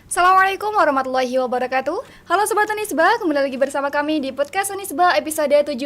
Assalamualaikum warahmatullahi wabarakatuh. Halo Sobat Unisba, kembali lagi bersama kami di podcast Unisba episode 17.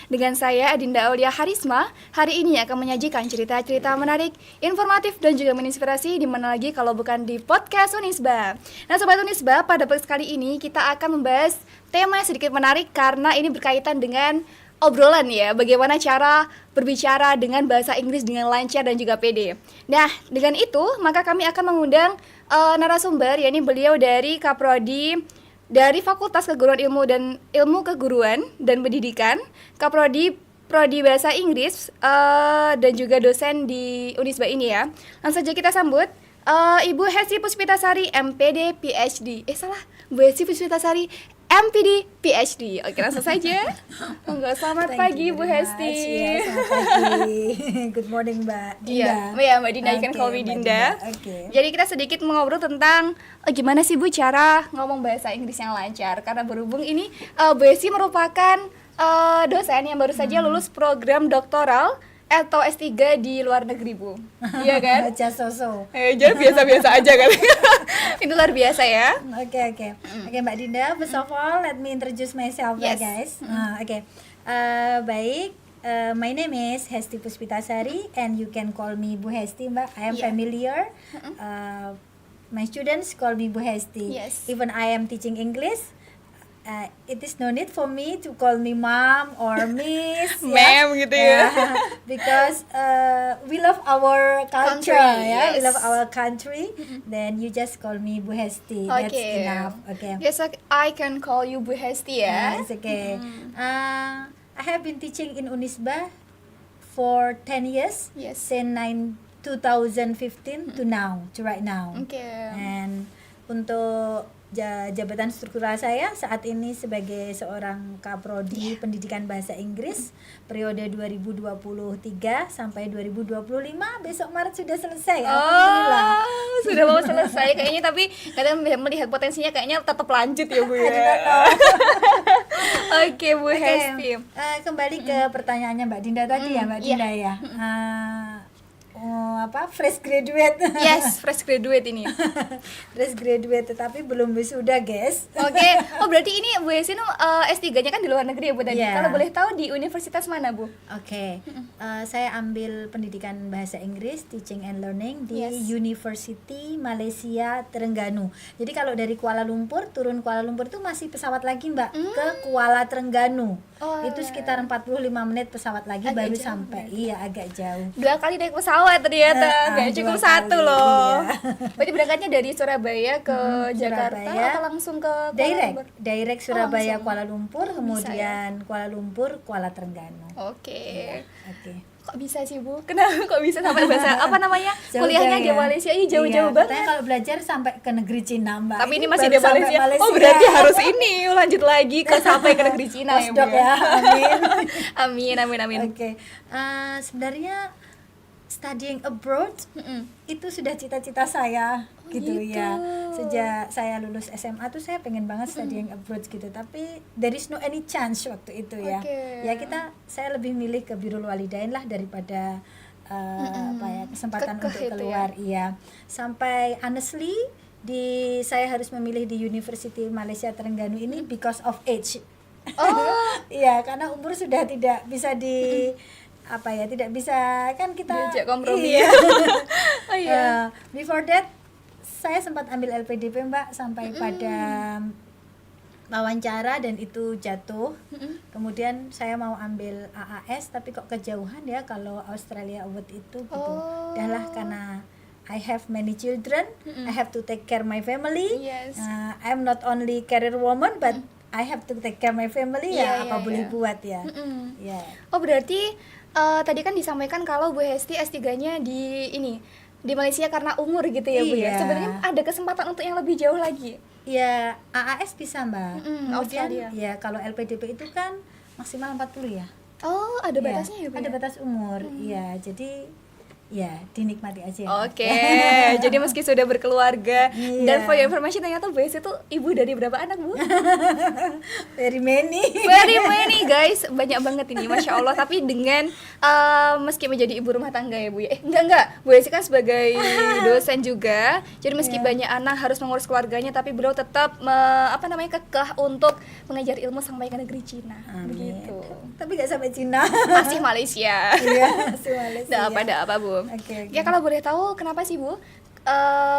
Dengan saya Adinda Aulia Harisma. Hari ini akan menyajikan cerita-cerita menarik, informatif dan juga menginspirasi di mana lagi kalau bukan di podcast Unisba. Nah Sobat Unisba, pada podcast kali ini kita akan membahas tema yang sedikit menarik karena ini berkaitan dengan obrolan ya, bagaimana cara berbicara dengan bahasa Inggris dengan lancar dan juga pede. Nah, dengan itu maka kami akan mengundang narasumber, yakni beliau dari Kaprodi dari Fakultas Keguruan Ilmu dan Ilmu Keguruan dan Pendidikan, Kaprodi Prodi Bahasa Inggris dan juga dosen di Unisba ini ya. Langsung saja kita sambut Ibu Hesti Puspitasari MPD PhD. Bu Hesti Puspitasari MPD PhD. Oke, langsung saja. Selamat pagi Bu Hesti. Ya, selamat pagi. Good morning Mbak Dinda. Iya, Mbak Dinda, you can call me Dinda. Jadi kita sedikit mengobrol tentang gimana sih Bu cara ngomong bahasa Inggris yang lancar. Karena berhubung ini Bu Hesti merupakan dosen yang baru saja lulus program doktoral atau S3 di luar negeri, Bu. Iya kan? Baca sosok. Jadi biasa-biasa aja kan. Itu luar biasa ya. Oke, Mbak Dinda, first of all, let me introduce myself ya guys. Baik, my name is Hesti Puspitasari and you can call me Bu Hesti, Mbak. I am familiar. My students call me Bu Hesti. Yes. Even I am teaching English. It is no need for me to call me mom or miss, Ma'am gitu ya. Because we love our culture, Country, We yes. love our country. Then you just call me Bu Hesti. That's enough. Okay. Yes, I can call you Bu Hesti ya. It's okay. I have been teaching in Unisba for 10 years. Yes. Since 2015 to now, to right now. Okay. And untuk jabatan struktural saya saat ini sebagai seorang Kaprodi Pendidikan Bahasa Inggris periode 2023 sampai 2025. Besok Maret sudah selesai. Alhamdulillah. Sudah mau selesai kayaknya, tapi kadang melihat potensinya kayaknya tetap lanjut ya Bu ya. Oke, Bu Hesti. Kembali ke pertanyaannya Mbak Dinda tadi ya Mbak Dinda ya. Fresh graduate. Yes, fresh graduate ini. Fresh graduate tetapi belum wisuda guys. Oke. Oh berarti ini Bu Hesti S3-nya kan di luar negeri ya Bu tadi. Yeah. Kalau boleh tahu di universitas mana Bu? Oke. Saya ambil pendidikan bahasa Inggris, teaching and learning di University Malaysia Terengganu. Jadi kalau dari Kuala Lumpur, turun Kuala Lumpur itu masih pesawat lagi Mbak ke Kuala Terengganu. Itu sekitar 45 menit pesawat lagi agak baru sampai. Iya, agak jauh. 2 kali naik pesawat ternyata. Gak cukup 1 loh. Iya. Berarti berangkatnya dari Surabaya ke Jakarta atau langsung ke Kuala Lumpur? Direct Surabaya Kuala Lumpur, kemudian Kuala Lumpur Kuala Terengganu. Oke. Kok bisa sih Bu? Kenapa kok bisa sampai bahasa kuliahnya di Malaysia ini jauh-jauh banget. Katanya kalau belajar sampai ke negeri Cina Mbak. Tapi ini masih di Malaysia. Oh berarti harus ini lanjut lagi sampai ke negeri Cina ya Bu. Amin. Oke. Sebenarnya studying abroad itu sudah cita-cita saya gitu ya. Sejak saya lulus SMA tuh saya pengen banget studying abroad gitu, tapi there is no any chance waktu itu ya. Ya saya lebih milih ke Birrul Walidain lah daripada kesempatan untuk keluar ya. Sampai honestly saya harus memilih di University Malaysia Terengganu ini because of age. Iya, karena umur sudah tidak bisa tidak bisa kan kita diajak kompromi. Before that saya sempat ambil LPDP Mbak sampai pada wawancara dan itu jatuh. Kemudian saya mau ambil AAS tapi kok kejauhan ya kalau Australia Award itu gitu. Dahlah karena I have many children, I have to take care my family. I'm not only career woman but I have to take care my family boleh buat ya. Oh berarti tadi kan disampaikan kalau Bu Hesti S3-nya di Malaysia karena umur gitu ya Bu ya. Sebenarnya ada kesempatan untuk yang lebih jauh lagi. Ya, AAS bisa Mbak. Kemudian Australia. kalau LPDP itu kan maksimal 40 ya. Oh, ada batasnya ya Bu? Ada batas umur. Iya, jadi ya dinikmati aja. Oke, jadi meski sudah berkeluarga dan for your information ternyata Bu Hesti itu ibu dari berapa anak Bu? Very many. Very many guys, banyak banget ini, masya Allah. Tapi dengan meski menjadi ibu rumah tangga ya Bu ya, enggak, Bu Hesti kan sebagai dosen juga. Jadi meski banyak anak harus mengurus keluarganya, tapi beliau tetap kekeh untuk mengajar ilmu sampai ke negeri Cina. Begitu. Tapi nggak sampai Cina. Masih Malaysia. Iya, masih Malaysia. Nggak apa Bu. Okay. Ya kalau boleh tahu kenapa sih Bu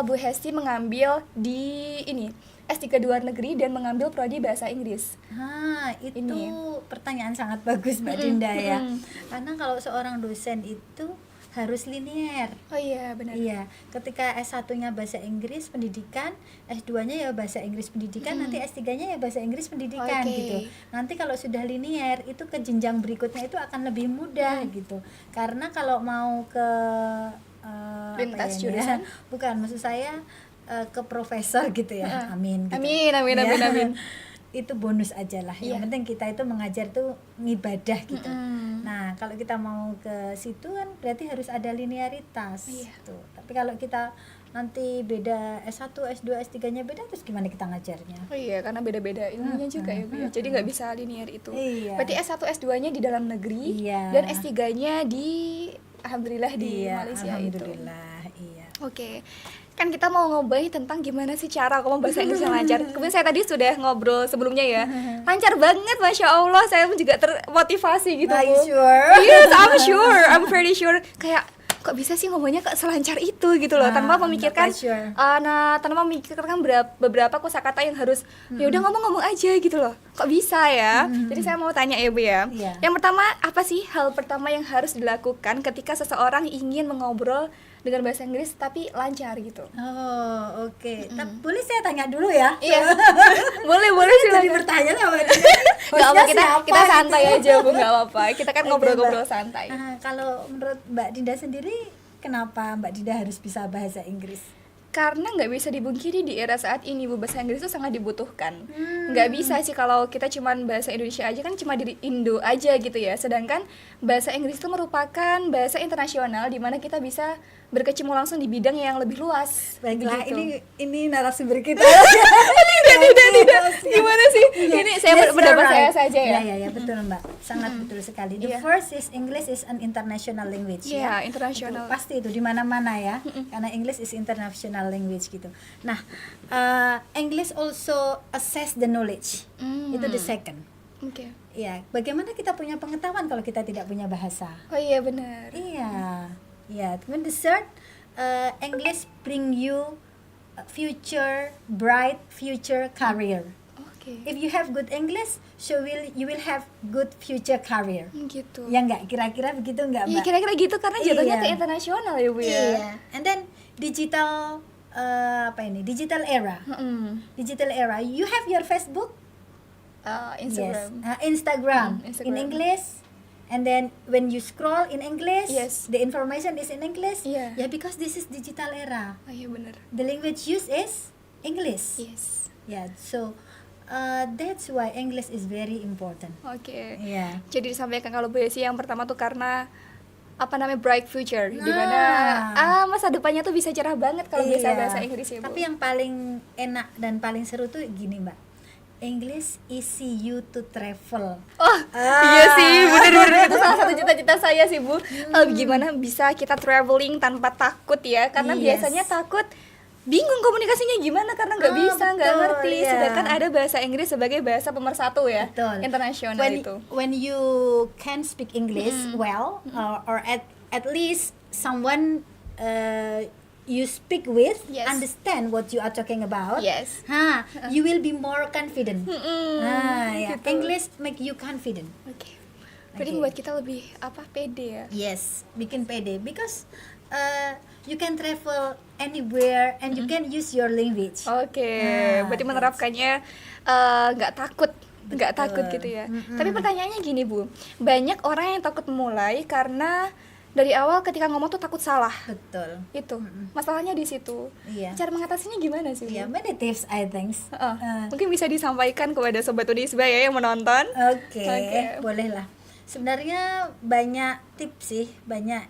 Bu Hesti mengambil di ini S3 luar negeri dan mengambil prodi bahasa Inggris? Itu ini pertanyaan sangat bagus Mbak Dinda ya. Karena kalau seorang dosen itu harus linier. Oh iya benar. Iya, ketika S1-nya bahasa Inggris pendidikan, S2-nya ya bahasa Inggris pendidikan, nanti S3-nya ya bahasa Inggris pendidikan gitu. Nanti kalau sudah linier itu ke jenjang berikutnya itu akan lebih mudah gitu. Karena kalau mau ke lintas jurusan, bukan, maksud saya ke profesor gitu ya. Amin gitu. Amin. Itu bonus aja lah. Yang penting kita itu mengajar tuh ngibadah gitu. Nah, kalau kita mau ke situ kan berarti harus ada linearitas tuh. Tapi kalau kita nanti beda S1, S2, S3-nya beda, terus gimana kita ngajarnya? Oh iya, karena beda-beda ilmunya juga ya Bu ya. Jadi nggak bisa linear itu. Iya. Berarti S1, S2-nya di dalam negeri dan S3-nya di alhamdulillah di Malaysia alhamdulillah, itu. Iya. Oke. Kan kita mau ngobrol tentang gimana sih cara ngomong bahasa Inggris yang lancar. Kemudian saya tadi sudah ngobrol sebelumnya ya, lancar banget, masya Allah. Saya pun juga termotivasi gitu. Are you sure? Yes, I'm pretty sure. Kayak kok bisa sih ngomongnya tanpa itu gitu loh, tanpa memikirkan tanpa memikirkan beberapa kosakata yang harus ya udah ngomong aja gitu loh. Kok bisa ya? Jadi saya mau tanya ya Bu ya. Yang pertama, apa sih hal pertama yang harus dilakukan ketika seseorang ingin mengobrol dengan bahasa Inggris tapi lancar gitu? Oh, oke. Tapi boleh saya tanya dulu ya? Iya. boleh sih. Jadi bertanya sama Gak apa, kita santai aja Bu, gak apa-apa. Kita kan ngobrol-ngobrol santai. Kalau menurut Mbak Dinda sendiri, kenapa Mbak Dinda harus bisa bahasa Inggris? Karena nggak bisa dibungkiri di era saat ini Bu, bahasa Inggris itu sangat dibutuhkan. Nggak bisa sih kalau kita cuman bahasa Indonesia aja, kan cuma di Indo aja gitu ya. Sedangkan bahasa Inggris itu merupakan bahasa internasional di mana kita bisa berkecimpung langsung di bidang yang lebih luas. Baiklah, gitu. ini narasumber kita. Tidak. Gimana sih? Ini saya pendapat saya saja ya. Ya, betul Mbak. Sangat betul sekali. The first is English is an international language ya. International. Itu, pasti itu di mana-mana ya. Karena English is international language gitu. Nah, English also assess the knowledge. Itu the second. Oke. Ya, bagaimana kita punya pengetahuan kalau kita tidak punya bahasa? Oh iya benar. Iya. Kemudian the third, English bring you bright future career. Okay. If you have good English, you will have good future career. Gitu. Ya enggak, kira-kira begitu enggak, Mbak? Iya, kira-kira gitu karena jatuhnya ke internasional ya Bu ya. Iya. And then digital digital era. Digital era. You have your Facebook? Instagram. Yes. Instagram. Instagram. In English. And then when you scroll in English, Yes. the information is in English. Yeah. Yeah, because this is digital era. Oh iya benar. The language used is English. Yes. Yeah, so that's why English is very important. Oke. Yeah. Jadi disampaikan kalau Bu Hesti yang pertama tuh karena bright future, di mana masa depannya tuh bisa cerah banget kalau bisa bahasa Inggris ya Bu. Tapi yang paling enak dan paling seru tuh gini Mbak, English easy you to travel. Iya sih, bener-bener itu salah satu cita-cita saya sih Bu. Gimana bisa kita traveling tanpa takut ya? Karena biasanya takut, bingung komunikasinya gimana karena nggak bisa, nggak ngerti. Sedangkan ada bahasa Inggris sebagai bahasa pemersatu ya, internasional itu. When you can speak English well, or at least someone you speak with understand what you are talking about. Yes. You will be more confident. Gitu. English make you confident. Oke. Berarti buat kita lebih pede ya. Yes, bikin pede because you can travel anywhere and you can use your language. Oke. Berarti menerapkannya nggak takut gitu ya. Tapi pertanyaannya gini Bu, banyak orang yang takut memulai karena dari awal ketika ngomong tuh takut salah. Betul. Itu masalahnya di situ. Iya. Cara mengatasinya gimana sih? Iya, many tips I think. Mungkin bisa disampaikan kepada sobat Unisba ya yang menonton. Oke. Boleh lah. Sebenarnya banyak tips sih, banyak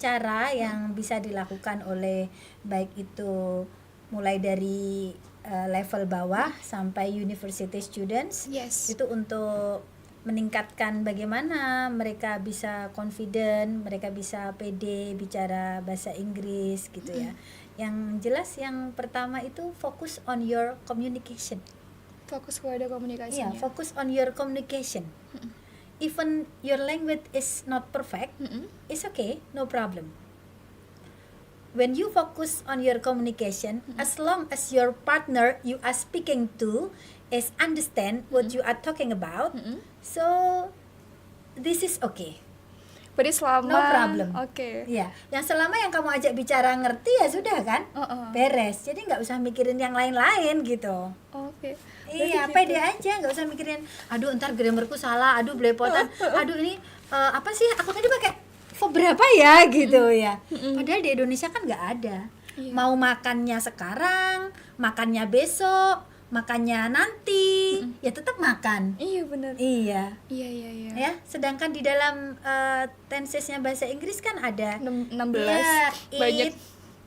cara yang bisa dilakukan oleh baik itu mulai dari level bawah sampai university students. Yes. Itu untuk meningkatkan bagaimana mereka bisa confident, mereka bisa pede bicara bahasa Inggris gitu ya. Yang jelas yang pertama itu fokus on your communication. Fokus pada komunikasinya. Iya, fokus on your communication. Even your language is not perfect, it's okay, no problem. When you focus on your communication, as long as your partner you are speaking to is understand what you are talking about, so this is okay. Berarti selama No problem. Oke. Iya, yang selama yang kamu ajak bicara ngerti ya sudah kan, beres. Jadi nggak usah mikirin yang lain-lain gitu. Oke. Iya, Berarti pede aja, nggak usah mikirin, aduh ntar grammarku salah, aduh belepotan, aduh ini apa sih, aku tadi pakai verb berapa ya gitu ya. Padahal di Indonesia kan nggak ada. Iya. Mau makannya sekarang, makannya besok, makannya nanti, ya tetap makan. Iya benar. Iya. Iya. Ya, sedangkan di dalam tensesnya bahasa Inggris kan ada 16 ya, banyak. eat,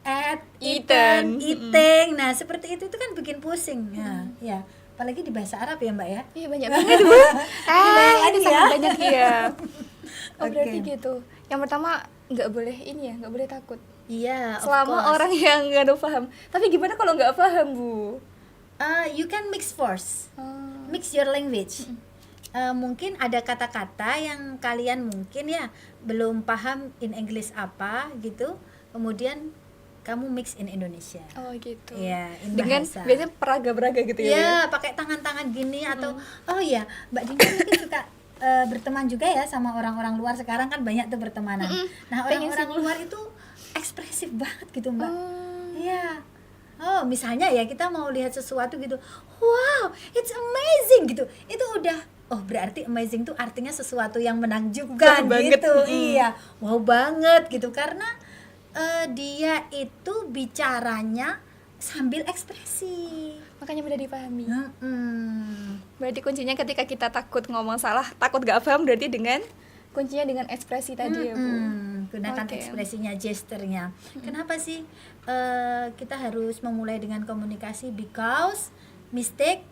ate, Eaten. eating. Nah, seperti itu kan bikin pusing. Nah, ya. Apalagi di bahasa Arab ya, Mbak ya. Iya banyak banget Bu. Ini sangat banyak ya. Oh, berarti Oke. gitu. Yang pertama nggak boleh ini ya, nggak boleh takut. Iya, of Selama course. orang yang nggak ada paham. Tapi gimana kalau nggak paham Bu? You can mix force. Oh. Mix your language. Mungkin ada kata-kata yang kalian mungkin ya belum paham in English apa gitu. Kemudian kamu mix in Indonesia. Oh gitu. Iya, in Dengan bahasa. biasanya peraga-peraga gitu ya. Iya, pakai tangan-tangan gini atau oh iya, Mbak Dinda mungkin suka berteman juga ya sama orang-orang luar. Sekarang kan banyak tuh bertemanan. Nah, Pengen orang-orang sih, Bu. luar itu ekspresif banget gitu, Mbak. Oh. Iya. Oh, misalnya ya kita mau lihat sesuatu gitu. Wow, it's amazing gitu. Itu udah berarti amazing tuh artinya sesuatu yang menakjubkan Wah, banget. gitu. Iya. Wow banget gitu karena dia itu bicaranya sambil ekspresi. Makanya mudah dipahami. Mm-mm. Berarti kuncinya ketika kita takut ngomong salah, takut gak paham, berarti dengan kuncinya dengan ekspresi tadi ya Bu. Gunakan Oke. ekspresinya, gesturnya. Kenapa sih kita harus memulai dengan komunikasi? Because mistake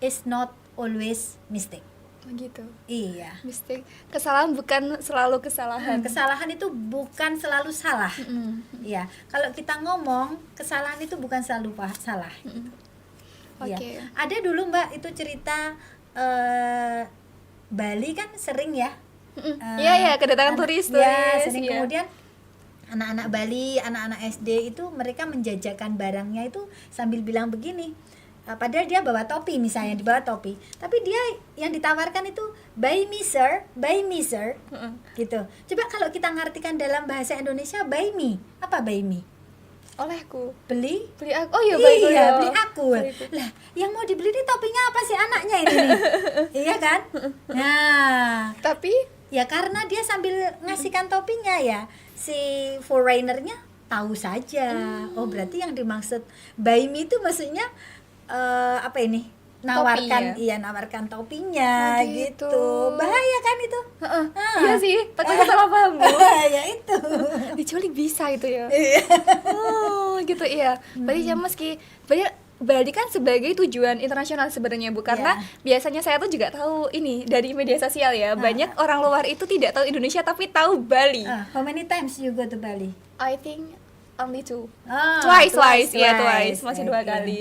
is not always mistake. Begitu. Iya. Mistake. Kesalahan bukan selalu kesalahan. Kesalahan itu bukan selalu salah. Iya. Kalau kita ngomong, kesalahan itu bukan selalu salah. Iya. Oke. Ada dulu Mbak itu cerita Bali kan sering ya. Iya, kedatangan turis. Ya, sering iya. kemudian anak-anak Bali, anak-anak SD itu mereka menjajakan barangnya itu sambil bilang begini. Padahal dia bawa topi misalnya, dibawa topi. Tapi dia yang ditawarkan itu buy me sir, gitu. Coba kalau kita ngartikan dalam bahasa Indonesia buy me, apa buy me? Olehku. Beli? Beli aku. Oh iya, baik. Iya, ya. beli aku. Lah, yang mau dibeli ini topinya apa sih anaknya ini nih? Iya kan? Nah, Tapi ya karena dia sambil ngasihkan topinya ya, si foreignernya tahu saja. Oh, berarti yang dimaksud buy me itu maksudnya apa ini? Nawarkan, Topinya. nawarkan topinya Oh, gitu. gitu. Bahaya kan itu? iya sih, takutnya salah paham Bu. Ya itu. Diculik bisa itu ya. Iya. Oh, gitu iya. Berarti ya berarti kan sebagai tujuan internasional sebenarnya Bu, karena biasanya saya tuh juga tahu ini dari media sosial ya. Banyak orang luar itu tidak tahu Indonesia tapi tahu Bali. How many times you go to Bali? I think only two. Oh, Twice, masih 2 Okay. kali.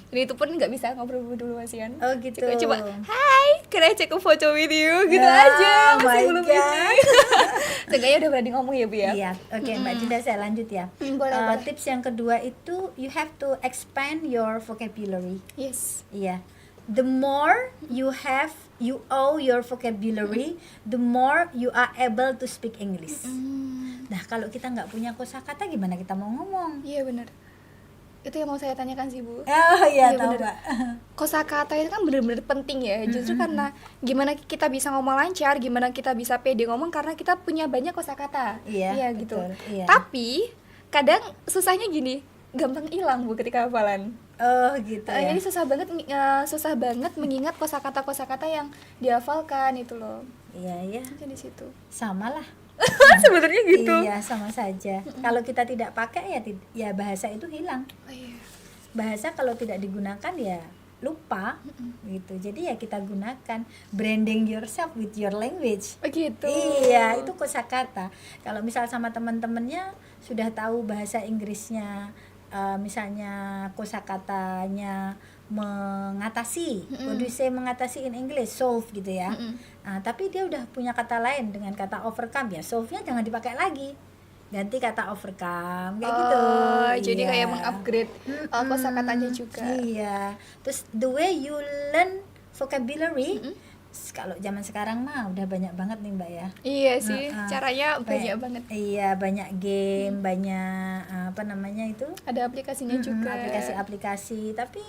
Jadi itu pun nggak bisa ngobrol dulu masian. Oh gitu. Coba, hai, can I take a photo with you? Gitu Ya, aja, masih my belum God. ini. Seenggaknya udah berani ngomong ya Bu ya. Iya, oke Mbak Dinda saya lanjut ya. Boleh. Tips yang kedua itu you have to expand your vocabulary. Yes. Iya. The more you owe your vocabulary, the more you are able to speak English. Nah, kalau kita nggak punya kosakata gimana kita mau ngomong? Iya benar. Itu yang mau saya tanyakan sih Bu. Oh iya, tahu bener. Mbak. Kosakata itu kan benar-benar penting ya. Justru karena gimana kita bisa ngomong lancar, gimana kita bisa pede ngomong karena kita punya banyak kosakata. Iya, gitu. betul, iya. Tapi kadang susahnya gini, gampang hilang Bu ketika hafalan. Oh gitu ya. Jadi susah banget mengingat kosakata yang dihafalkan itu loh. Iya ya, Mungkin di situ. sama lah. Sebenarnya gitu. Iya, sama saja. Kalau kita tidak pakai ya bahasa itu hilang. Oh, iya. Bahasa kalau tidak digunakan ya lupa gitu. Jadi ya kita gunakan, branding yourself with your language. Oh, gitu. Iya, itu kosakata. Kalau misal sama teman-temannya sudah tahu bahasa Inggrisnya, misalnya kosakatanya mengatasi, what do you say mengatasi in English, solve gitu ya. Nah, tapi dia udah punya kata lain dengan kata overcome, ya solve-nya jangan dipakai lagi, ganti kata overcome kayak gitu. Jadi Iya. kayak mengupgrade kosakatanya juga. Iya. Terus the way you learn vocabulary, kalau zaman sekarang mah udah banyak banget nih Mbak ya. Iya sih, Heeh. caranya banyak banget. Iya, banyak game, banyak apa namanya itu? Ada aplikasinya juga. Aplikasi-aplikasi. Tapi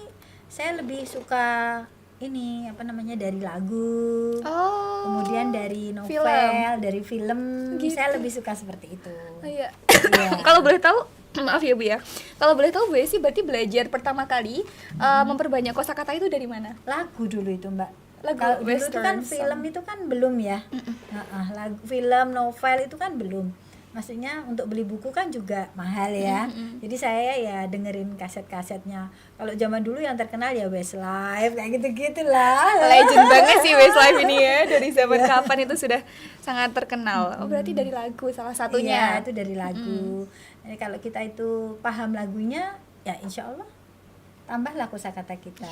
saya lebih suka ini apa namanya dari lagu. Oh. Kemudian dari novel, Film. dari film. Gitu. Saya lebih suka seperti itu. Oh, iya. Iya. Kalau boleh tahu, maaf ya Bu ya. Kalau boleh tahu Bu sih berarti belajar pertama kali memperbanyak kosakata itu dari mana? Lagu dulu itu Mbak. Lagu Kalau dulu itu kan western film song. itu kan belum ya. Lagu, film, novel itu kan belum. Maksudnya untuk beli buku kan juga mahal ya. Jadi saya ya dengerin kaset-kasetnya. Kalau zaman dulu yang terkenal ya Westlife kayak gitu-gitu lah. Legend banget sih Westlife ini ya. Dari zaman kapan itu sudah sangat terkenal. Oh, berarti dari lagu salah Iya, satunya. itu dari lagu. Jadi kalau kita itu paham lagunya, ya insya Allah tambahlah kosakata kita.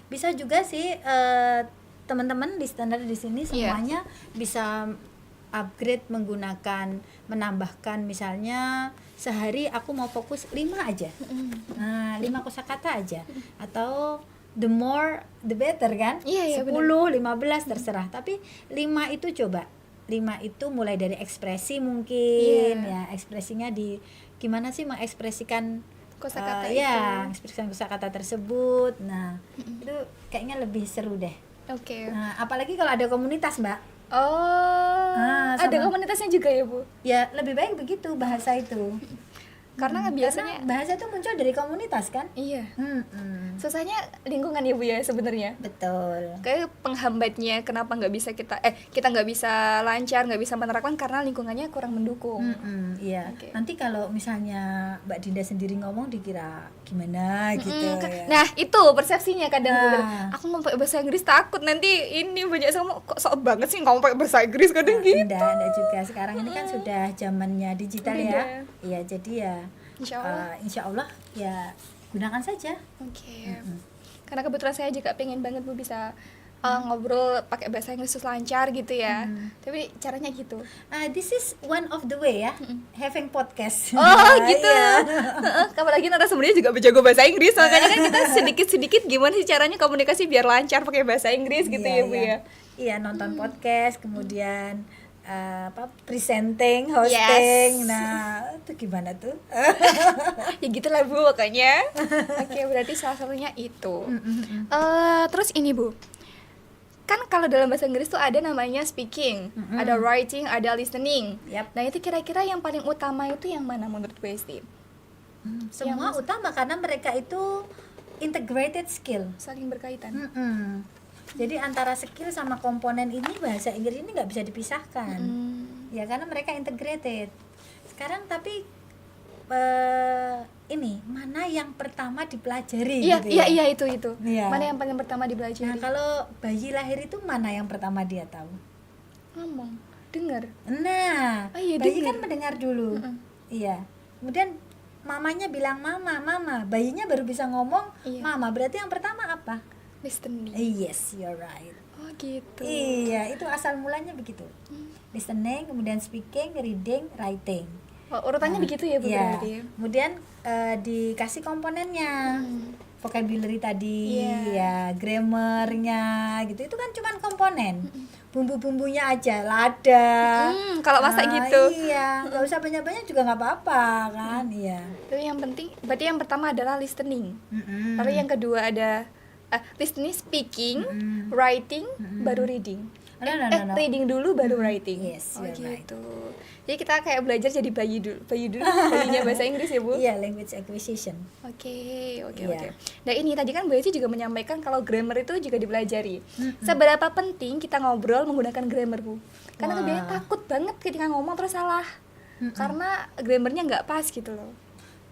Bisa juga sih teman-teman listener di sini semuanya bisa upgrade menggunakan, menambahkan misalnya sehari aku mau fokus 5 aja. Nah, 5 kosakata aja. Atau the more the better kan? Iya, 10, 15 terserah. Tapi 5 itu coba. 5 itu mulai dari ekspresi mungkin ya, ekspresinya di gimana sih mengekspresikan Kosakata ya, itu. ekspresikan kosakata tersebut. Nah, itu kayaknya lebih seru deh. Oke. Nah, apalagi kalau ada komunitas, Mbak. Oh. Ada sama- komunitasnya juga ya Bu? Ya, lebih baik begitu bahasa itu. Karena biasanya Karena bahasa itu muncul dari komunitas kan? iya. Mm-mm. Susahnya lingkungan ya Bu ya sebenarnya. Betul. Kayak penghambatnya kenapa nggak bisa kita nggak bisa lancar, nggak bisa menerapkan karena lingkungannya kurang mendukung. Iya. Oke. Nanti kalau misalnya Mbak Dinda sendiri ngomong dikira gimana gitu ya. Nah itu persepsinya kadang Bu. Nah. Aku mau pakai bahasa Inggris takut nanti ini banyak sama kok sok banget sih kamu pakai bahasa Inggris kadang gitu. Enggak juga. Sekarang ini kan sudah zamannya digital ya. Beda. Iya, jadi ya Insya Allah. ya gunakan saja. Oke. Karena kebetulan saya juga pengen banget Bu bisa ngobrol pakai bahasa Inggris terus lancar gitu ya. Tapi caranya gitu. This is one of the way ya, having podcast. Oh gitu. Iya. Apalagi narasumbernya juga berjago bahasa Inggris, makanya kan kita sedikit-sedikit gimana sih caranya komunikasi biar lancar pakai bahasa Inggris gitu Iya, ya Bu ya. Iya, nonton podcast, kemudian presenting, hosting. Yes. Nah, itu gimana tuh? Ya gitulah Bu pokoknya. Oke, berarti salah satunya itu. Terus ini Bu, kan kalau dalam bahasa Inggris tuh ada namanya speaking, ada writing, ada listening. Yap. Nah itu kira-kira yang paling utama itu yang mana menurut Bu Esti? Semua utama karena mereka itu integrated skill. Saling berkaitan. Jadi antara skill sama komponen ini bahasa Inggris ini nggak bisa dipisahkan. Ya karena mereka integrated. Sekarang tapi ini mana yang pertama dipelajari Iya, gitu ya? iya itu. Iya. Mana yang paling pertama Nah, dipelajari? kalau bayi lahir itu mana yang pertama dia tahu? Ngomong, dengar. Nah, Oh iya, bayi dengar. kan mendengar dulu. Iya. Kemudian mamanya bilang mama, mama. Bayinya baru bisa ngomong Iya. mama. Berarti yang pertama apa? Listening. Yes, you're right. Oh gitu. Iya, itu asal mulanya begitu. Listening, kemudian speaking, reading, writing. Oh, urutannya begitu ya Bu Iya. berarti? Kemudian dikasih komponennya. Vocabulary tadi, Iya. ya, grammarnya gitu. Itu kan cuman komponen. Bumbu-bumbunya aja, lada. Kalau masak gitu. Iya, nggak usah banyak-banyak juga nggak apa-apa kan, iya. Tapi yang penting, berarti yang pertama adalah listening. Lalu yang kedua ada listening, speaking, writing, baru reading. No. Reading dulu baru writing. Yes, oh you're right. gitu. Jadi kita kayak belajar jadi bayi dulu, bayinya bahasa Inggris ya Bu. Iya, language acquisition. Oke. Iya. Nah ini tadi kan Bu Eci juga menyampaikan kalau grammar itu juga dipelajari. Seberapa penting kita ngobrol menggunakan grammar Bu? Karena Wah. kebanyakan takut banget ketika ngomong terus salah. Karena grammarnya nggak pas gitu loh.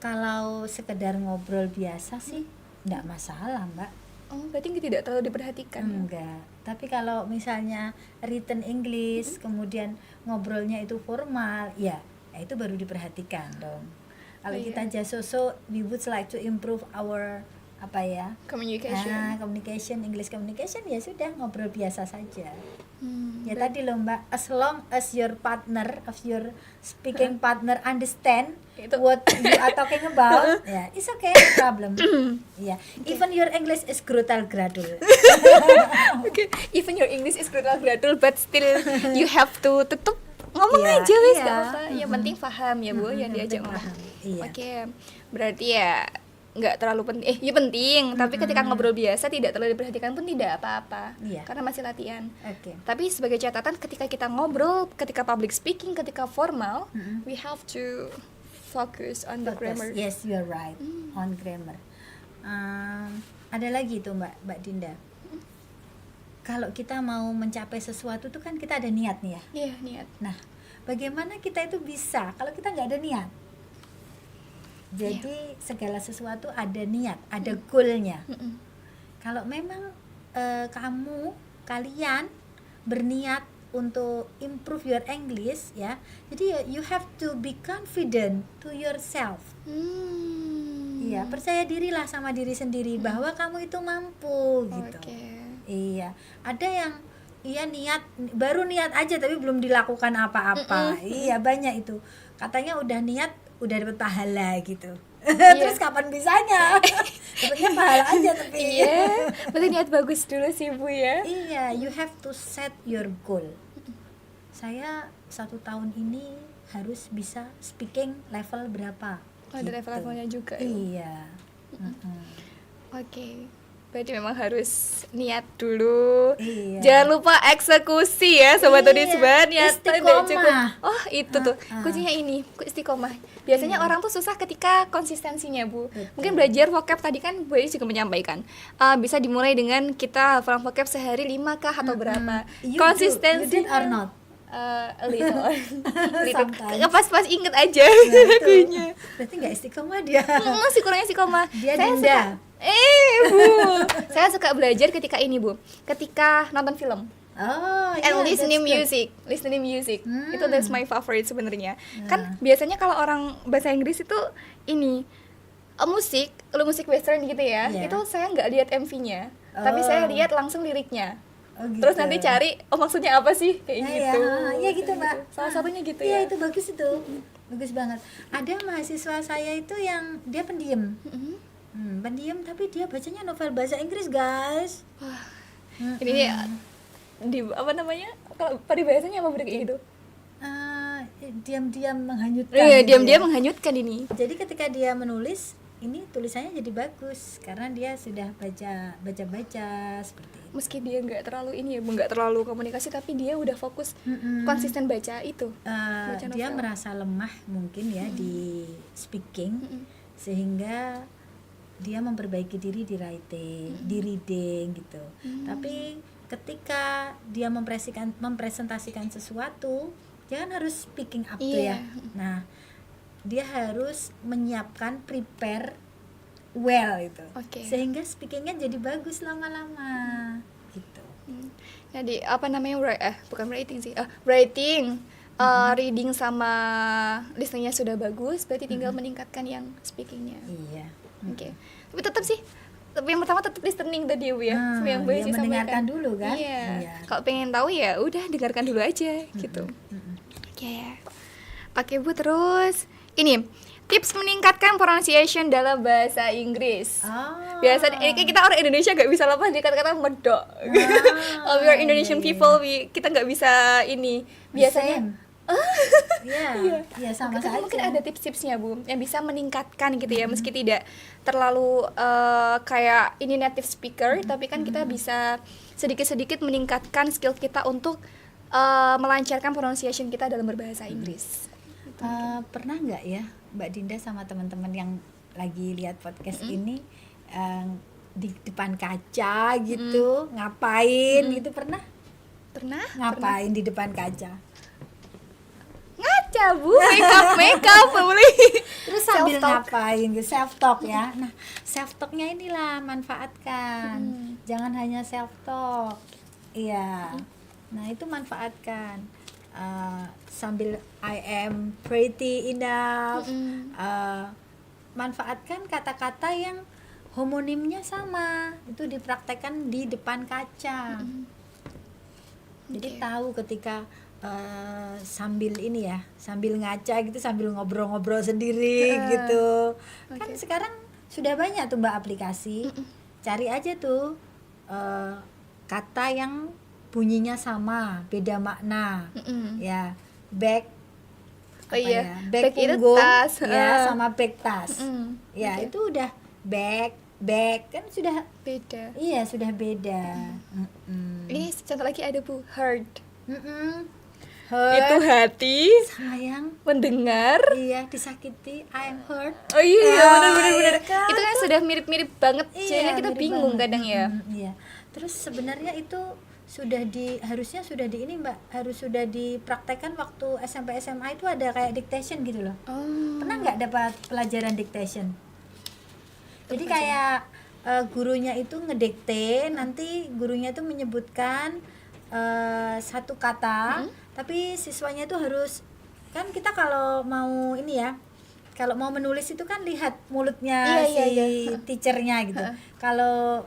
Kalau sekedar ngobrol biasa sih enggak masalah, Mbak. Oh berarti tidak terlalu diperhatikan. Enggak. Tapi kalau misalnya written English, kemudian ngobrolnya itu formal, ya itu baru diperhatikan dong. Kalau Oh, kita just so we would like to improve our communication, English communication, ya sudah ngobrol biasa saja. Ya tadi loh Mbak, as long as your partner, of your speaking partner understand what you are talking about, ya it's okay, no problem. Ya, even your English is brutal gradul. Okay. Even your English is brutal gradul, but still you have to tetap ngomong Iya, aja wis iya. gak apa. Yang penting paham ya Bu, yang diajak ngomong. paham, iya. Oke. Berarti ya nggak terlalu penting. Ya penting, tapi ketika ngobrol biasa tidak terlalu diperhatikan pun tidak apa-apa. Iya. Karena masih latihan. Oke. Tapi sebagai catatan ketika kita ngobrol, ketika public speaking, ketika formal, we have to focus on the grammar. Yes, you're right, on grammar. Ada lagi tuh Mbak Dinda. Kalau kita mau mencapai sesuatu tuh kan kita ada niat nih ya. Iya, niat. Nah, bagaimana kita itu bisa kalau kita nggak ada niat? Jadi segala sesuatu ada niat, ada goalnya. Kalau memang kalian berniat untuk improve your English ya, jadi you have to be confident to yourself. Iya, percaya dirilah sama diri sendiri bahwa kamu itu mampu gitu. Oke. Iya, ada yang niat baru niat aja tapi belum dilakukan apa-apa. Iya, banyak itu. Katanya udah niat, udah dapat pahala gitu. Terus kapan bisanya? Dapatnya pahala aja tapi. Iya, berarti niat bagus dulu sih Bu ya. Iya, you have to set your goal. Saya 1 tahun ini harus bisa speaking level berapa? Oh, ada level-levelnya juga ya. Iya. Oke. Berarti memang harus niat dulu. Iya. Jangan lupa eksekusi ya Sobat Iya, Unisba. Niat tidak istiqomah. cukup. Oh itu tuh kuncinya ini, istiqomah. Biasanya orang tuh susah ketika konsistensinya Bu. Mungkin belajar vocab tadi kan Bu Edi juga menyampaikan bisa dimulai dengan kita hafal vocab sehari 5 kah atau berapa. You did or not? A little. Sometimes. Pas inget aja Nah, lagunya. Berarti nggak istiqomah dia. Masih kurangnya istiqomah. Dia Saya Dinda. suka- Bu. Saya suka belajar ketika ini Bu. Ketika nonton film. Oh, And yeah, listening that's good. music. Itu that's my favorite sebenarnya. Kan biasanya kalau orang bahasa Inggris itu ini musik western gitu ya. Yeah. Itu saya nggak lihat MV-nya, tapi saya lihat langsung liriknya. Oh, gitu. Terus nanti cari maksudnya apa sih kayak gitu. Ya gitu Mbak. Salah satunya gitu Iya, ya. itu bagus itu. Bagus banget. Ada mahasiswa saya itu yang dia pendiam. Pendiam tapi dia bacanya novel bahasa Inggris, guys. Ini dia di apa namanya? Kalau peribahasanya apa kayak gitu? Diam-diam menghanyutkan. Iya, gitu diam-diam ya. menghanyutkan ini. Jadi ketika dia menulis, ini tulisannya jadi bagus karena dia sudah baca seperti itu. Meski dia nggak terlalu ini ya, nggak terlalu komunikasi, tapi dia udah fokus konsisten baca itu. Baca Dia novel. merasa lemah mungkin ya di speaking, sehingga dia memperbaiki diri di writing, di reading gitu. Tapi ketika dia mempresentasikan sesuatu, dia kan harus speaking up tuh Iya. ya. Nah, dia harus menyiapkan prepare well itu, Oke. sehingga speakingnya jadi bagus lama-lama gitu. Jadi apa namanya bukan writing sih, writing, reading sama listeningnya sudah bagus, berarti tinggal meningkatkan yang speakingnya. Iya. Oke. Tapi tetap sih, tapi yang pertama tetap listening tadi Bu ya, sama yang Bu dia Eci mendengarkan sampaikan. dulu kan. Iya. Kalau pengen tahu ya udah dengarkan dulu aja gitu. Oke. Oke Bu, terus ini tips meningkatkan pronunciation dalam bahasa Inggris. Biasanya ini kita orang Indonesia nggak bisa lepas dari kata-kata medok. We are Indonesian people, kita nggak bisa ini. Biasanya Iya sama Tapi saja. mungkin ada tips-tipsnya Bu yang bisa meningkatkan gitu ya, meski tidak terlalu kayak ini native speaker, tapi kan kita bisa sedikit-sedikit meningkatkan skill kita untuk melancarkan pronunciation kita dalam berbahasa Inggris. Pernah nggak ya Mbak Dinda sama teman-teman yang lagi lihat podcast ini di depan kaca gitu ngapain gitu, pernah Pernah? ngapain di depan kaca? Ngaca Bu, makeup boleh. Terus sambil Self-talk. ngapain gitu, self talk ya. Nah, self talknya inilah manfaatkan. Jangan hanya self talk. Iya. Nah, itu manfaatkan. Sambil I am pretty enough. Manfaatkan kata-kata yang homonimnya sama. Itu dipraktekkan di depan kaca. Jadi tahu ketika sambil ini ya, sambil ngaca gitu, sambil ngobrol-ngobrol sendiri gitu. Kan sekarang sudah banyak tuh Mbak aplikasi. Cari aja tuh kata yang bunyinya sama, beda makna. Ya, bag bag Bag itu punggung tas. ya sama bag tas. Ya, Oke. itu udah bag kan sudah Beda. iya, sudah beda. Ini contoh lagi ada Bu, heard. Hurt, Itu hati sayang, mendengar. iya, disakiti, I am hurt. Oh iya, benar. iya kan? Itu kan sudah mirip-mirip banget. Jadinya kita mirip bingung banget. kadang ya. Iya. Terus sebenarnya itu harusnya sudah di ini Mbak, harus sudah dipraktekkan waktu SMP SMA itu ada kayak dictation gitu loh. Oh. Pernah nggak dapat pelajaran dictation? Jadi kayak gurunya itu ngedikte, nanti gurunya itu menyebutkan satu kata, tapi siswanya itu harus, kan kita kalau mau ini ya, kalau mau menulis itu kan lihat mulutnya si teachernya gitu. Kalau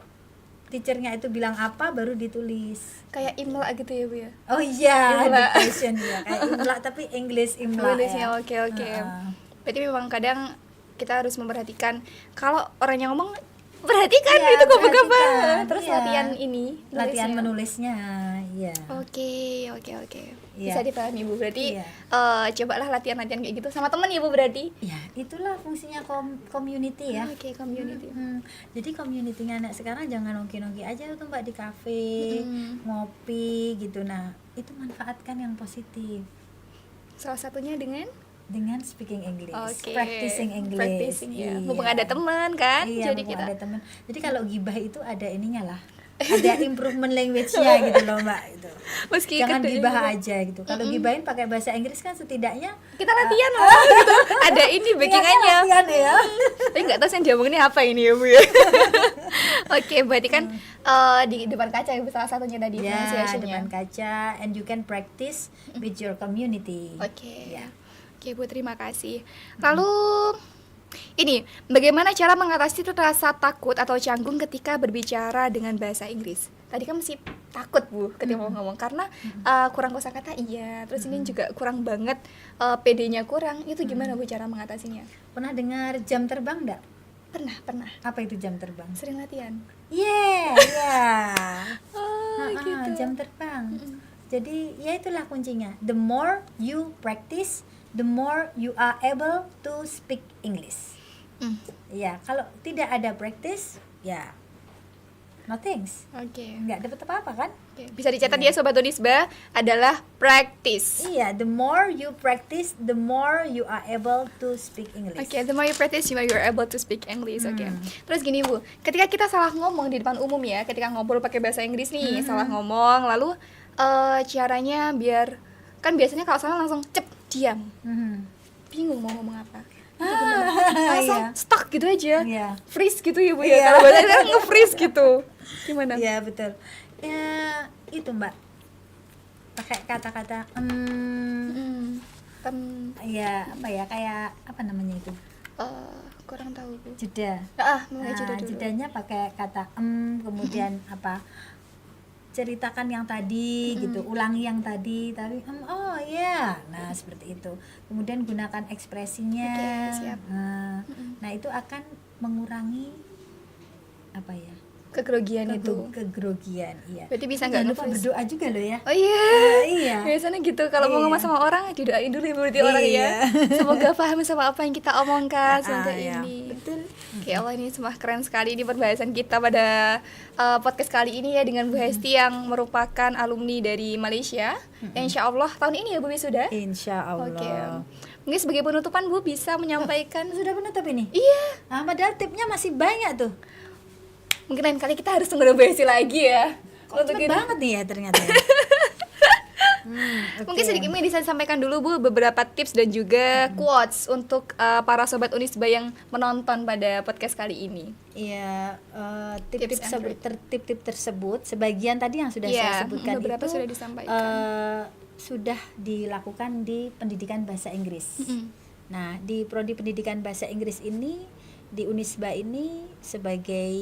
teachernya itu bilang apa baru ditulis. Kayak imla gitu ya Bu ya. Oh iya, Imla. dictation ya, kayak imla tapi English imla Tulisnya ya. oke. Berarti memang kadang kita harus memperhatikan kalau orang yang ngomong perhatikan Iya, itu kok perhatikan. terus Iya. latihan ini Latihan nulisnya. menulisnya, iya. Oke. Iya. Bisa dipahami Bu. Berarti Iya. cobalah latihan-latihan kayak gitu sama teman ya Bu berarti. Ya, itulah fungsinya community ya. Oke, community. Jadi community-nya anak sekarang jangan nongki-nongki aja tuh Mbak di kafe, ngopi gitu. Nah, itu manfaatkan yang positif Salah satunya dengan dengan speaking English, Oke. practicing English. Practicing ya. Iya. Mumpung ada teman kan. Iya, Jadi mumpung kita ada teman. Jadi kalau gibah itu ada ininya lah. Ada improvement language-nya gitu loh Mbak itu. meski Jangan keduanya gibah juga. aja gitu. Kalau gibahin pakai bahasa Inggris kan setidaknya Kita latihan loh gitu. Ada ini backingannya. latihan ya. Tapi nggak tahu yang diomongin apa ini ya Bu ya. Oke, berarti kan di depan kaca ya Bu, salah satunya tadi Ya, pronunciation-nya. depan kaca, and you can practice with your community. Oke. Ya. Oke Bu, terima kasih. Lalu ini, bagaimana cara mengatasi rasa takut atau canggung ketika berbicara dengan bahasa Inggris? Tadi kan masih takut Bu ketika mau ngomong karena kurang kosakata iya, terus ini juga kurang banget PD-nya kurang. Itu gimana Bu cara mengatasinya? Pernah dengar jam terbang enggak? Pernah. Apa itu jam terbang? Sering latihan. Yeah. Oh, gitu. Jam terbang. Jadi ya itulah kuncinya. The more you practice, the more you are able to speak English. Ya, kalau tidak ada practice, ya nothings. Oke. Nggak dapat apa-apa kan? Oke. Bisa dicatat ya Sobat Unisba adalah practice. Iya, the more you practice, the more you are able to speak English. Oke, the more you practice, the more you're able to speak English. Oke. Terus gini Bu, ketika kita salah ngomong di depan umum ya, ketika ngobrol pakai bahasa Inggris nih, salah ngomong, lalu caranya biar, kan biasanya kalau salah langsung diam, bingung mau ngomong apa. Itu gimana? Langsung stuck gitu aja, Iya. freeze gitu ya Bu ya. Iya. Kalau bahasa Inggris kan nge-freeze gitu. Gimana? Iya, betul. Ya, itu Mbak. Pakai kata-kata ya apa ya, kayak apa namanya itu? Kurang tahu Bu. Jeda. Mulai jeda dulu. Jedanya pakai kata kemudian apa? Ceritakan yang tadi gitu, ulangi yang tadi, tapi oh ya, nah seperti itu. Kemudian gunakan ekspresinya. Oke, siap. Nah itu akan mengurangi apa ya, kegrogian itu. Kegrogian, iya. Berarti bisa Jangan nggak lupa nge-voice? berdoa juga loh ya. Oh iya. Iya. Biasanya gitu kalau mau Iya. ngomong sama orang didoain dulu berarti orang ya. Iya. Semoga paham sama apa yang kita omongkan semoga iya. ini. Betul. Oke, Allah ini semua keren sekali di pembahasan kita pada podcast kali ini ya dengan Bu Hesti yang merupakan alumni dari Malaysia. Dan insya Allah tahun ini ya Bu wisuda. Insya Allah. Oke. Mungkin sebagai penutupan Bu bisa menyampaikan. Sudah penutup ini? Iya. Padahal tipnya masih banyak tuh. Mungkin lain kali kita harus tunggu Bu Hesti lagi ya. Kok cepet itu. banget nih ya ternyata. Mungkin sedikit bisa disampaikan dulu Bu beberapa tips dan juga quotes untuk para sobat Unisba yang menonton pada podcast kali ini. Iya, tip-tip Tips and tip-tip tersebut sebagian tadi yang sudah saya sebutkan beberapa itu sudah disampaikan. Sudah dilakukan di pendidikan bahasa Inggris. Nah, di prodi pendidikan bahasa Inggris ini di Unisba ini sebagai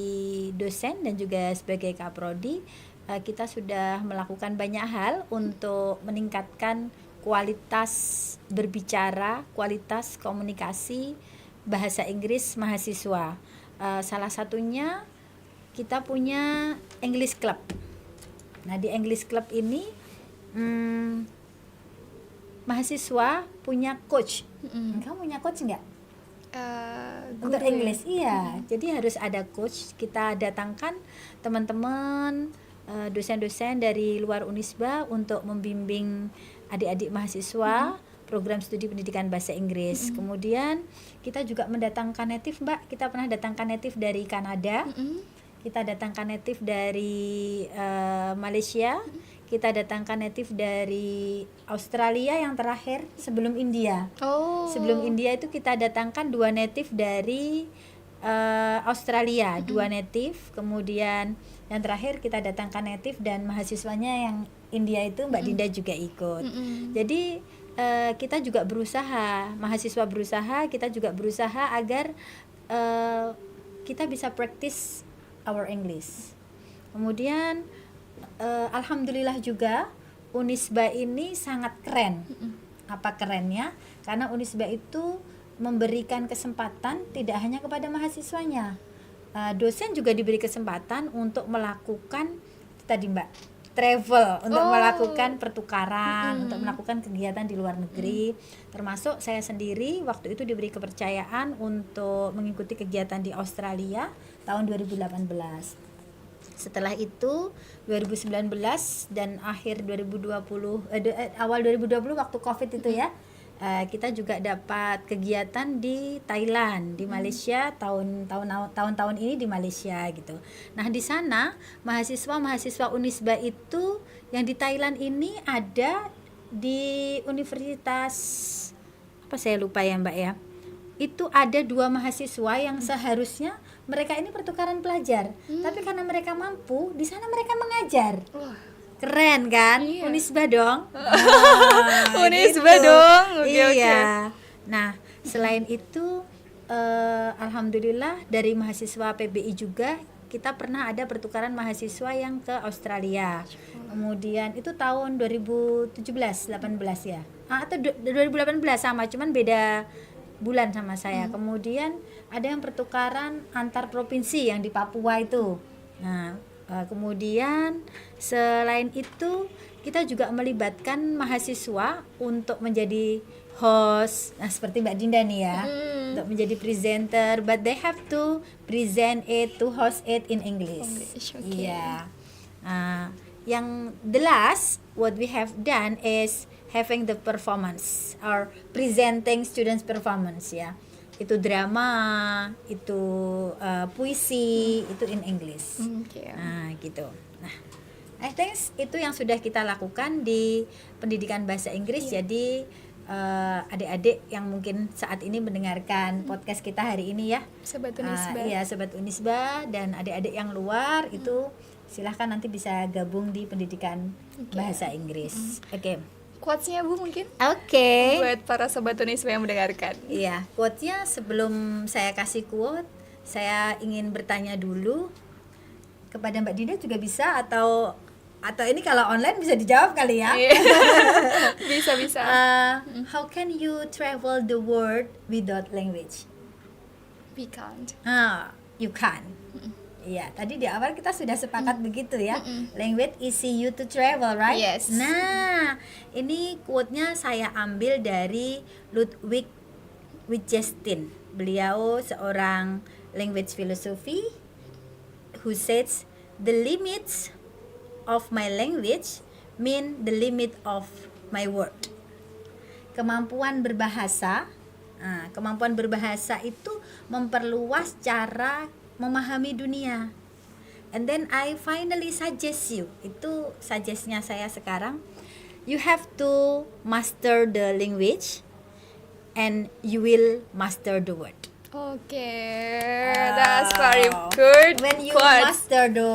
dosen dan juga sebagai kaprodi kita sudah melakukan banyak hal untuk meningkatkan kualitas berbicara, kualitas komunikasi bahasa Inggris mahasiswa. Salah satunya kita punya English Club. Nah, di English Club ini mahasiswa punya coach. Kamu punya coach nggak? Untuk English, iya. Jadi harus ada coach. Kita datangkan teman-teman dosen-dosen dari luar Unisba untuk membimbing adik-adik mahasiswa program studi pendidikan bahasa Inggris. Kemudian kita juga mendatangkan native, Mbak. Kita pernah datangkan native dari Kanada. Kita datangkan native dari Malaysia. Kita datangkan native dari Australia yang terakhir sebelum India. Sebelum India itu kita datangkan 2 native dari Australia, 2 native. Kemudian yang terakhir kita datangkan native dan mahasiswanya yang India itu Mbak Dinda juga ikut. Jadi kita juga berusaha, mahasiswa berusaha, kita juga berusaha agar kita bisa practice our English. Kemudian alhamdulillah juga Unisba ini sangat keren. Apa kerennya? Karena Unisba itu memberikan kesempatan tidak hanya kepada mahasiswanya, dosen juga diberi kesempatan untuk melakukan tadi Mbak travel, untuk melakukan pertukaran, untuk melakukan kegiatan di luar negeri. Termasuk saya sendiri waktu itu diberi kepercayaan untuk mengikuti kegiatan di Australia tahun 2018. Setelah itu 2019 dan akhir 2020 awal 2020 waktu Covid itu ya, kita juga dapat kegiatan di Thailand, di Malaysia tahun-tahun ini di Malaysia gitu. Nah, di sana mahasiswa Unisba itu yang di Thailand ini ada di universitas apa saya lupa ya Mbak ya. Itu ada 2 mahasiswa yang seharusnya mereka ini pertukaran pelajar, tapi karena mereka mampu, di sana mereka mengajar. Keren kan? Iya. Unisba dong. Unisba dong. Oke. Nah, selain itu alhamdulillah dari mahasiswa PBI juga kita pernah ada pertukaran mahasiswa yang ke Australia. Kemudian itu tahun 2017, 18 ya. Atau 2018 sama, cuman beda bulan sama saya. Kemudian ada yang pertukaran antar provinsi yang di Papua itu. Nah, kemudian selain itu kita juga melibatkan mahasiswa untuk menjadi host. Nah, seperti Mbak Dinda nih ya, untuk menjadi presenter, but they have to present it, to host it in English. Okay. Iya. Yang the last what we have done is having the performance or presenting students performance ya. Itu drama, itu puisi, itu in English. Nah, gitu. Nah, I think itu yang sudah kita lakukan di pendidikan bahasa Inggris. Jadi adik-adik yang mungkin saat ini mendengarkan podcast kita hari ini ya, Sobat Unisba. iya, Sobat Unisba dan adik-adik yang luar itu silahkan nanti bisa gabung di pendidikan bahasa Inggris. Oke. Quotes-nya Bu mungkin? Oke. Buat para Sobat Unisba yang mendengarkan. Iya, quote-nya sebelum saya kasih quote, saya ingin bertanya dulu kepada Mbak Dinda juga bisa atau ini kalau online bisa dijawab kali ya. Bisa. How can you travel the world without language? We can't. You can. Iya, tadi di awal kita sudah sepakat begitu ya. Language easy you to travel, right? Yes. Nah, ini quote-nya saya ambil dari Ludwig Wittgenstein. Beliau seorang language philosophy who says the limits of my language mean the limit of my word. Kemampuan berbahasa itu memperluas cara memahami dunia. And then I finally suggest you, itu suggest-nya saya sekarang, you have to master the language and you will master the word. That's very good. When you quotes. master the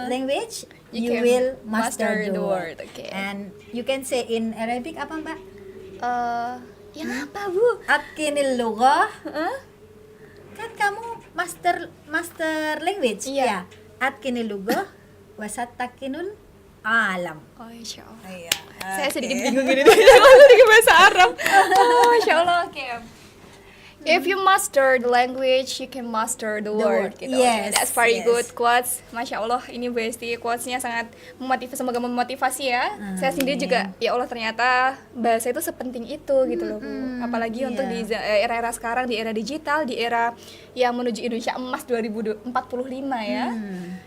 language, You you can will master master the the word, word. okay. And you can say in Arabic apa, Mbak? Yang apa, Bu? Atqinil lughah. Kan kamu master language Iya. ya. Atqinil lughah wasattakinul alam. Oh, insya Allah. Iya. Saya sedikit bingung gini sedikit bahasa Arab. Oh, insya Allah. Oke. If you master the language, you can master the word. word. Gitu. Yes, That's very yes. good quotes. Masya Allah, ini Besti quotesnya sangat semoga memotivasi ya. Saya sendiri juga, ya Allah ternyata bahasa itu sepenting itu gitu loh, Bu. Apalagi untuk di era-era sekarang, di era digital, di era yang menuju Indonesia emas 2045 ya.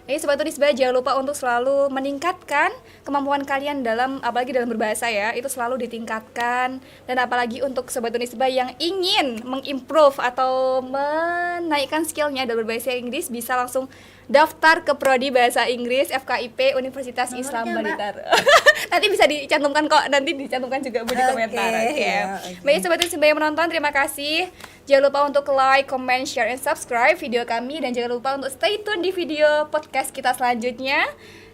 Jadi Sobat Unisba, jangan lupa untuk selalu meningkatkan kemampuan kalian apalagi dalam berbahasa ya, itu selalu ditingkatkan. Dan apalagi untuk Sobat Unisba yang ingin mengimprove atau menaikkan skillnya dalam berbahasa Inggris, bisa langsung daftar ke Prodi Bahasa Inggris FKIP Universitas Islam Nomornya, Blitar. Nanti bisa dicantumkan kok, nanti dicantumkan juga Bu di komentar. Oke. Baik Sobat Unisba yang menonton, terima kasih. Jangan lupa untuk like, comment, share, and subscribe video kami. Dan jangan lupa untuk stay tune di video podcast kita selanjutnya.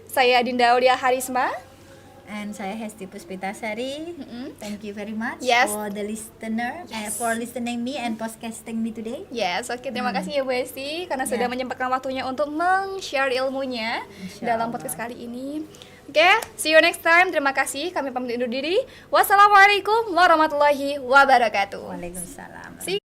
Saya Dinda Aulia Harisma. And saya Hesti Puspitasari. Thank you very much Yes. for the listener, for listening me and podcasting me today. Yes, oke, terima kasih ya Bu Esti karena sudah menyempatkan waktunya untuk meng-share ilmunya dalam podcast kali ini. Oke, see you next time. Terima kasih. Kami pamit undur diri. Wassalamualaikum warahmatullahi wabarakatuh. Waalaikumsalam. See